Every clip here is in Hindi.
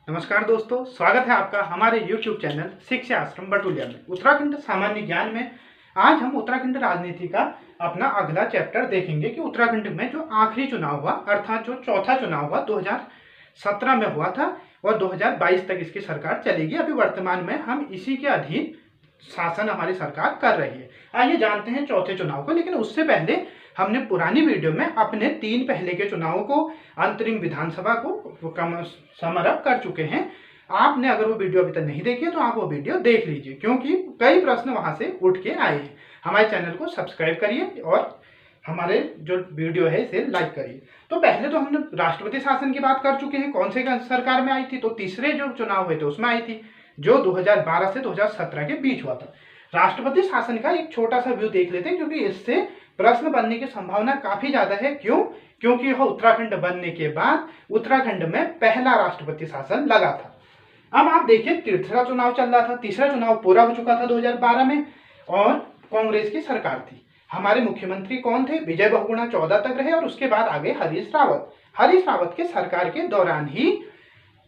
नमस्कार दोस्तों, स्वागत है आपका हमारे YouTube चैनल शिक्षा आश्रम बटुलिया में। उत्तराखंड सामान्य ज्ञान में आज हम उत्तराखंड राजनीति का अपना अगला चैप्टर देखेंगे कि उत्तराखंड में जो आखिरी चुनाव हुआ अर्थात जो चौथा चुनाव हुआ 2017 में हुआ था और 2022 तक इसकी सरकार चलेगी। अभी वर्तमान में हम इसी के अधीन शासन हमारी सरकार कर रही है। आइए जानते हैं चौथे चुनाव को, लेकिन उससे पहले हमने पुरानी वीडियो में अपने 3 पहले के चुनावों को, अंतरिम विधानसभा को समअप कर चुके हैं। आपने अगर वो वीडियो अभी तक नहीं देखी है तो आप वो वीडियो देख लीजिए, क्योंकि कई प्रश्न वहां से उठ के आए हैं। हमारे चैनल को सब्सक्राइब करिए और हमारे जो वीडियो है इसे लाइक करिए। तो पहले तो हमने राष्ट्रपति शासन की बात कर चुके हैं, कौन से सरकार में आई थी। तो तीसरे जो चुनाव हुए थे उसमें आई थी, जो 2012 से 2017 के बीच हुआ था। राष्ट्रपति शासन का एक छोटा सा व्यू देख लेते हैं, क्योंकि इससे प्रश्न बनने की संभावना काफी ज्यादा है। क्यों? क्योंकि यह उत्तराखंड बनने के बाद उत्तराखंड में पहला राष्ट्रपति शासन लगा था। अब आप देखिए, तीसरा चुनाव चल रहा था, तीसरा चुनाव पूरा हो चुका था 2012 में और कांग्रेस की सरकार थी। हमारे मुख्यमंत्री कौन थे? विजय बहुगुणा 14 तक रहे और उसके बाद आगे हरीश रावत। हरीश रावत के सरकार के दौरान ही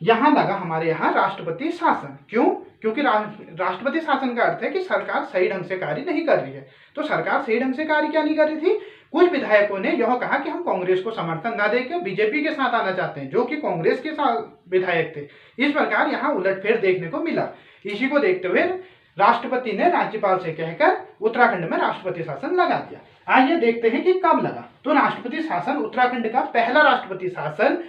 यहां लगा हमारे यहाँ राष्ट्रपति शासन। क्यों? क्योंकि राष्ट्रपति शासन का अर्थ है कि सरकार सही ढंग से कार्य नहीं कर रही है। तो सरकार सही ढंग से कार्य क्या नहीं कर रही थी? कुछ विधायकों ने यह कहा कि हम कांग्रेस को समर्थन न देकर बीजेपी के साथ आना चाहते हैं, जो कि कांग्रेस के साथ विधायक थे। इस प्रकार यहाँ उलटफेर देखने को मिला। इसी को देखते हुए राष्ट्रपति ने राज्यपाल से कहकर उत्तराखंड में राष्ट्रपति शासन लगा दिया। आइए देखते हैं कि कब लगा। तो राष्ट्रपति शासन, उत्तराखंड का पहला राष्ट्रपति शासन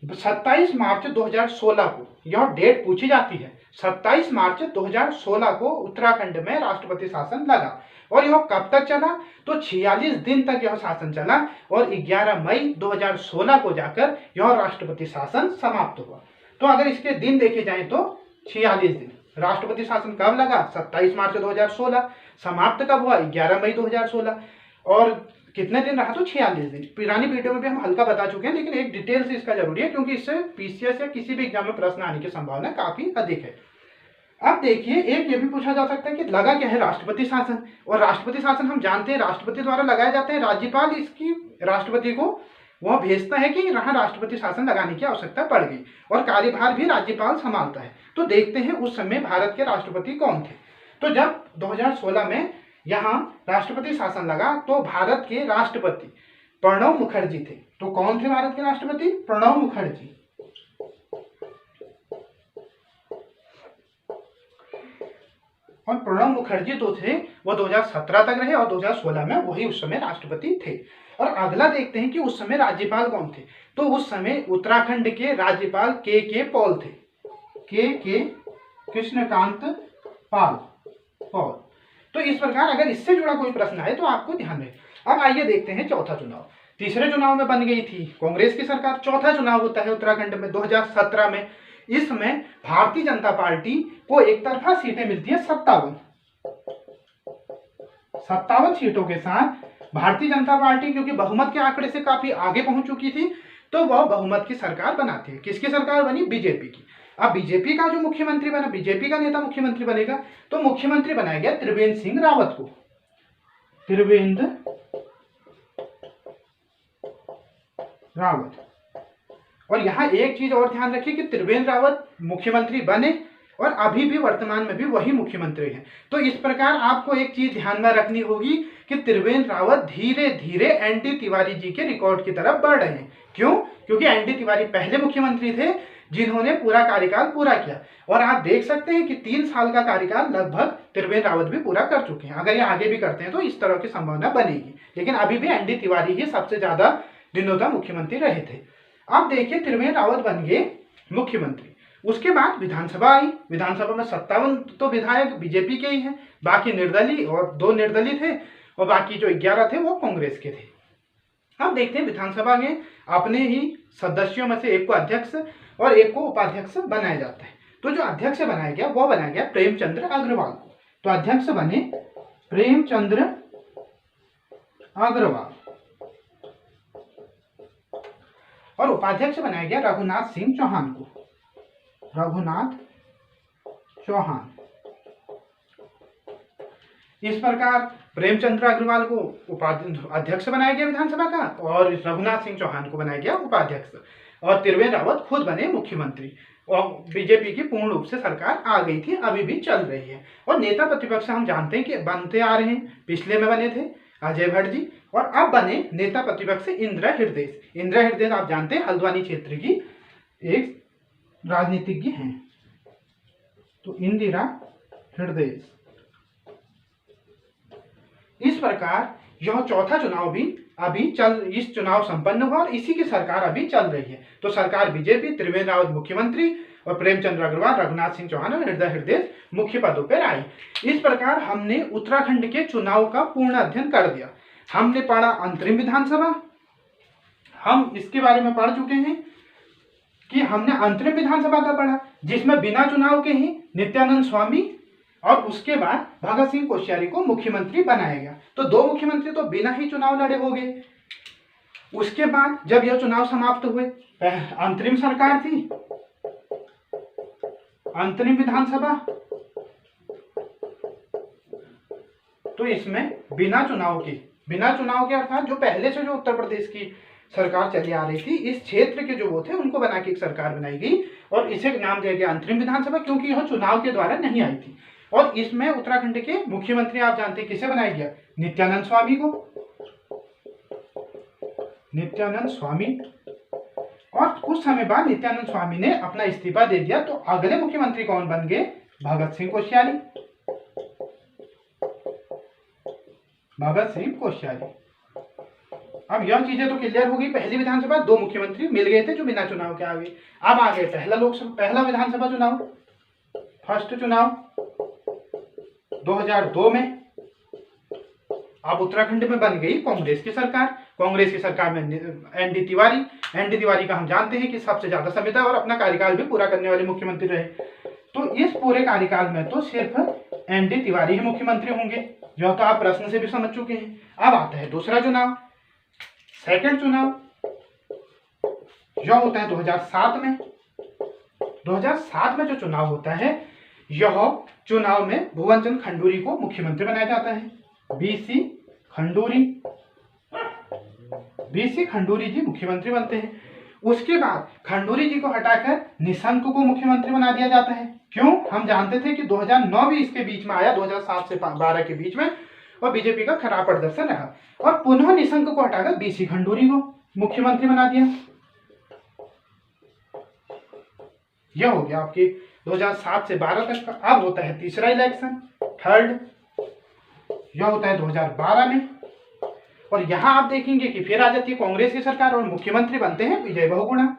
27 मार्च 2016 को, यह डेट पूछी जाती है, 27 मार्च 2016 को उत्तराखंड में राष्ट्रपति शासन लगा। और यह कब तक चला? तो 46 दिन तक यह शासन चला और 11 मई 2016 को जाकर यह राष्ट्रपति शासन समाप्त हुआ। तो अगर इसके दिन देखे जाएं तो 46 दिन। राष्ट्रपति शासन कब लगा? 27 मार्च 2016। समाप्त कब हुआ? 11 मई 2016। और कितने दिन रहा? तो 46 दिन। पुरानी वीडियो में भी हम हल्का बता चुके हैं, लेकिन एक डिटेल से इसका जरूरी है, क्योंकि इससे पीसीएस या किसी भी एग्जाम में प्रश्न आने की संभावना काफी अधिक है। अब देखिए, एक ये भी पूछा जा सकता है कि लगा क्या है राष्ट्रपति शासन। और राष्ट्रपति शासन हम जानते हैं राष्ट्रपति द्वारा लगाए जाते हैं। राज्यपाल इसकी राष्ट्रपति को वह भेजता है कि यहाँ राष्ट्रपति शासन लगाने की आवश्यकता पड़ गई और कार्यभार भी राज्यपाल संभालता है। तो देखते हैं उस समय भारत के राष्ट्रपति कौन थे। तो जब 2016 में यहाँ राष्ट्रपति शासन लगा तो भारत के राष्ट्रपति प्रणब मुखर्जी थे। तो कौन थे भारत के राष्ट्रपति? प्रणब मुखर्जी। और प्रणब मुखर्जी तो थे, वो 2017 तक रहे और 2016 में वही उस समय राष्ट्रपति थे। और अगला देखते हैं कि उस समय राज्यपाल कौन थे। तो उस समय उत्तराखंड के राज्यपाल के पॉल थे। के कृष्णकांत पाल। तो इस प्रकार अगर इससे जुड़ा कोई प्रश्न आए तो आपको ध्यान रहे। अब आइए देखते हैं चौथा चुनाव। तीसरे चुनाव में बन गई थी कांग्रेस की सरकार। चौथा चुनाव होता है उत्तराखंड में 2017 में। इसमें भारतीय जनता पार्टी को एक तरफा सीटें मिलती है 57 सीटों के साथ भारतीय जनता पार्टी, क्योंकि बहुमत के आंकड़े से काफी आगे पहुंच चुकी थी, तो वह बहुमत की सरकार बनाती है। किसकी सरकार बनी? बीजेपी की। अब बीजेपी का जो मुख्यमंत्री बना, बीजेपी का नेता मुख्यमंत्री बनेगा, तो मुख्यमंत्री बनाया गया त्रिवेंद्र सिंह रावत को। त्रिवेंद्र रावत। और यहाँ एक चीज और ध्यान रखिए कि त्रिवेंद्र रावत मुख्यमंत्री बने और अभी भी वर्तमान में भी वही मुख्यमंत्री हैं। तो इस प्रकार आपको एक चीज ध्यान में रखनी होगी कि त्रिवेंद्र रावत धीरे धीरे एनडी तिवारी जी के रिकॉर्ड की तरफ बढ़ रहे हैं। क्यों? क्योंकि एनडी तिवारी पहले मुख्यमंत्री थे जिन्होंने पूरा कार्यकाल पूरा किया। और आप देख सकते हैं कि 3 साल का कार्यकाल लगभग त्रिवेंद्र रावत भी पूरा कर चुके हैं। अगर ये आगे भी करते हैं तो इस तरह की संभावना बनेगी, लेकिन अभी भी एनडी तिवारी ही सबसे ज्यादा दिनों तक मुख्यमंत्री रहे थे। अब देखिए, त्रिवेंद्र रावत बन गए मुख्यमंत्री। उसके बाद विधानसभा आई। विधानसभा में 57 तो विधायक बीजेपी के ही हैं, बाकी निर्दलीय और 2 निर्दलीय थे और बाकी जो 11 थे वो कांग्रेस के थे। अब देखते हैं विधानसभा में अपने ही सदस्यों में से एक को अध्यक्ष और एक को उपाध्यक्ष बनाया जाता है। तो जो अध्यक्ष बनाया गया वो बनाया गया प्रेमचंद्र अग्रवाल को। तो अध्यक्ष बने प्रेमचंद्र अग्रवाल और उपाध्यक्ष बनाया गया रघुनाथ सिंह चौहान को। रघुनाथ चौहान। इस प्रकार प्रेमचंद्र अग्रवाल को अध्यक्ष बनाया गया विधानसभा का और रघुनाथ सिंह चौहान को बनाया गया उपाध्यक्ष। और त्रिवेंद्र रावत खुद बने मुख्यमंत्री और बीजेपी की पूर्ण रूप से सरकार आ गई थी, अभी भी चल रही है। और नेता प्रतिपक्ष हम जानते हैं कि बनते आ रहे हैं, पिछले में बने थे अजय भट्ट जी और अब बने नेता प्रतिपक्ष इंदिरा हृदयेश। इंदिरा हृदयेश आप जानते हैं हल्द्वानी क्षेत्र की एक राजनीतिज्ञ हैं। तो इंदिरा हृदयेश। इस प्रकार यह चौथा चुनाव भी इस चुनाव संपन्न हुआ और इसी की सरकार अभी चल रही है। तो सरकार बीजेपी, त्रिवेंद्र रावत मुख्यमंत्री और प्रेमचंद्र अग्रवाल, रघुनाथ सिंह चौहान और इंदिरा हृदयेश मुख्य पदों पर आई। इस प्रकार हमने उत्तराखंड के चुनाव का पूर्ण अध्ययन कर दिया। हमने पढ़ा अंतरिम विधानसभा, हम इसके बारे में पढ़ चुके हैं कि हमने अंतरिम विधानसभा का पढ़ा जिसमें बिना चुनाव के ही नित्यानंद स्वामी और उसके बाद भगत सिंह कोश्यारी को मुख्यमंत्री बनाया गया। तो दो मुख्यमंत्री तो बिना ही चुनाव लड़े हो गए। उसके बाद जब यह चुनाव समाप्त हुए, अंतरिम सरकार थी, अंतरिम विधानसभा, तो इसमें बिना चुनाव के अर्थात जो पहले से जो उत्तर प्रदेश की सरकार चली आ रही थी, इस क्षेत्र के जो वो थे उनको बना के एक सरकार बनाई गई और इसे नाम दिया गया अंतरिम विधानसभा, क्योंकि यह चुनाव के द्वारा नहीं आई थी। और इसमें उत्तराखंड के मुख्यमंत्री आप जानते हैं किसे बनाया गया? नित्यानंद स्वामी को। नित्यानंद स्वामी। और कुछ समय बाद नित्यानंद स्वामी ने अपना इस्तीफा दे दिया, तो अगले मुख्यमंत्री कौन बन गए? भगत सिंह कोश्यारी। भगत सिंह कोश्यारी। अब यह चीजें तो क्लियर हो गई। पहली विधानसभा दो मुख्यमंत्री मिल गए थे जो बिना चुनाव के आ गए। अब आ गए पहला विधानसभा चुनाव, फर्स्ट चुनाव 2002 में। अब उत्तराखंड में बन गई कांग्रेस की सरकार। कांग्रेस की सरकार में एनडी तिवारी का हम जानते हैं कि सबसे ज्यादा समय था और अपना कार्यकाल भी पूरा करने वाले मुख्यमंत्री रहे। तो इस पूरे कार्यकाल में तो सिर्फ एनडी तिवारी ही मुख्यमंत्री होंगे, जो तो आप प्रश्न से भी समझ चुके हैं। अब आता है दूसरा चुनाव, सेकंड चुनाव, जो होता है 2007 में। 2007 में जो चुनाव होता है, यह चुनाव में भुवन चंद्र खंडूरी को मुख्यमंत्री बनाया जाता है। बीसी खंडूरी जी मुख्यमंत्री बनते हैं। उसके बाद खंडूरी जी को हटाकर निशंक को मुख्यमंत्री बना दिया जाता है। क्यों? हम जानते थे कि 2009 भी इसके बीच में आया, 2007 से 12 के बीच में, और बीजेपी का खराब प्रदर्शन रहा और पुनः निशंक को हटाकर बीसी खंडूरी को मुख्यमंत्री बना दिया। यह हो गया आपके 2007 से 12 तक का। अब होता है तीसरा इलेक्शन, थर्ड, यह होता है 2012 में। और यहां आप देखेंगे कि फिर आ जाती है कांग्रेस की सरकार और मुख्यमंत्री बनते हैं विजय बहुगुणा।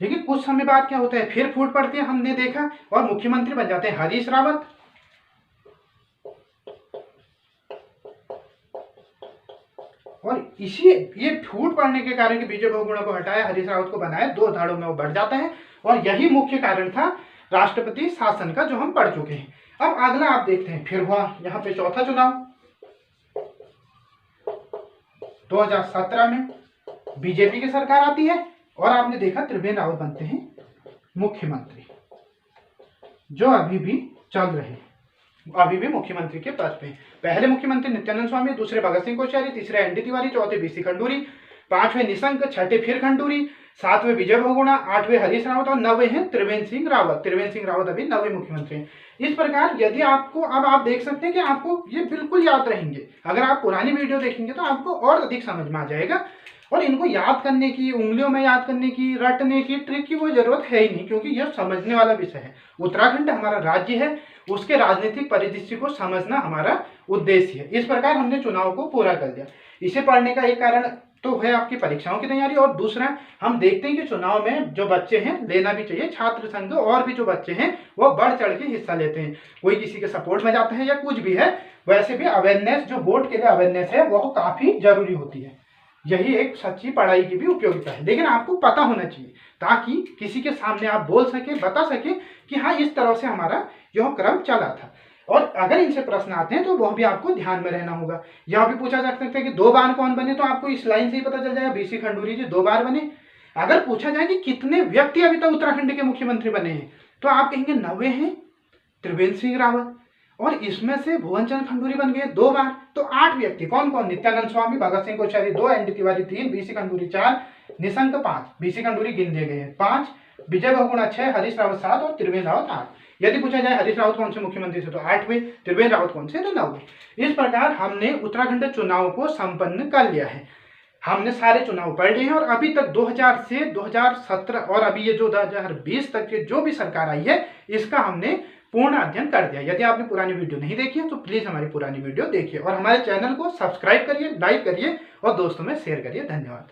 लेकिन कुछ समय बाद क्या होता है, फिर फूट पड़ती है, हमने देखा, और मुख्यमंत्री बन जाते हैं हरीश रावत। और ये फूट पड़ने के कारण कि विजय बहुगुणा को हटाया, हरीश रावत को बनाया, 2 धाड़ों में वो बढ़ जाता है। और यही मुख्य कारण था राष्ट्रपति शासन का, जो हम पढ़ चुके हैं। अब अगला आप देखते हैं, फिर हुआ यहाँ पे चौथा चुनाव 2017 में। बीजेपी की सरकार आती है और आपने देखा त्रिवेंद्र रावत बनते हैं मुख्यमंत्री, जो अभी भी चल रहे हैं, अभी भी मुख्यमंत्री के पद पे। पहले मुख्यमंत्री नित्यानंद स्वामी, दूसरे भगत सिंह कोश्यारी, तीसरे एनडी तिवारी, चौथे बीसी खंडूरी, 5वें निशंक, 6ठे फिर खंडूरी, 7वें विजय बहुगुणा, 8वें हरीश रावत और 9वें हैं त्रिवेंद्र सिंह रावत। त्रिवेंद्र सिंह रावत अभी 9वें मुख्यमंत्री हैं। इस प्रकार यदि आपको, अब आप देख सकते हैं कि आपको ये बिल्कुल याद रहेंगे। अगर आप पुरानी वीडियो देखेंगे तो आपको और अधिक समझ में आ जाएगा। और इनको याद करने की, उंगलियों में याद करने की, रटने की, ट्रिक की कोई जरूरत है ही नहीं, क्योंकि यह समझने वाला विषय है। उत्तराखंड हमारा राज्य है, उसके राजनीतिक परिदृश्य को समझना हमारा उद्देश्य है। इस प्रकार हमने चुनाव को पूरा कर दिया। इसे पढ़ने का एक कारण तो है आपकी परीक्षाओं की तैयारी, और दूसरा हम देखते हैं कि चुनाव में जो बच्चे हैं, लेना भी चाहिए, छात्र संघ और भी जो बच्चे हैं वो बढ़ चढ़ के हिस्सा लेते हैं। कोई किसी के सपोर्ट में जाता है या कुछ भी है, वैसे भी अवेयरनेस, जो वोट के लिए अवेयरनेस है, वो काफी जरूरी होती है। यही एक सच्ची पढ़ाई की भी उपयोगिता है। लेकिन आपको पता होना चाहिए ताकि किसी के सामने आप बोल सके, बता सके कि हाँ, इस तरह से हमारा यह क्रम चला था। और अगर इनसे प्रश्न आते हैं तो वह भी आपको ध्यान में रहना होगा। यह भी पूछा जा सकता है कि 2 बार कौन बने, तो आपको इस लाइन से ही पता चल जाएगा, बीसी खंडूरी जी 2 बार बने। अगर पूछा जाए कि कितने व्यक्ति अभी तक उत्तराखंड के मुख्यमंत्री बने हैं, तो आप कहेंगे 90 हैं त्रिवेंद्र सिंह रावत। और इसमें से भुवन चंद्र खंडूरी बन गए 2 बार। तो 8 व्यक्ति कौन कौन? Nityanand Swami, Bhagat Singh Koshyari 2, N D Tiwari 3, BC Khanduri 4, Nishank 5, BC Khanduri गिन दिए गए हैं 5, विजय बहुगुणा 6, हरीश रावत 7 और त्रिवेंद्र रावत 8। यदि पूछा जाए हरीश रावत कौन से मुख्यमंत्री थे तो 8वें, त्रिवेंद्र रावत कौन से तो 9वें। इस प्रकार हमने उत्तराखंड चुनाव को संपन्न कर लिया है। हमने सारे चुनाव पढ़ लिए हैं और अभी तक 2000 से 2017 और अभी ये जो 2020 तक के जो भी सरकार आई है इसका हमने पूर्ण अध्ययन कर दिया। यदि आपने पुरानी वीडियो नहीं देखी है तो प्लीज हमारी पुरानी वीडियो देखिए और हमारे चैनल को सब्सक्राइब करिए, लाइक करिए और दोस्तों में शेयर करिए। धन्यवाद।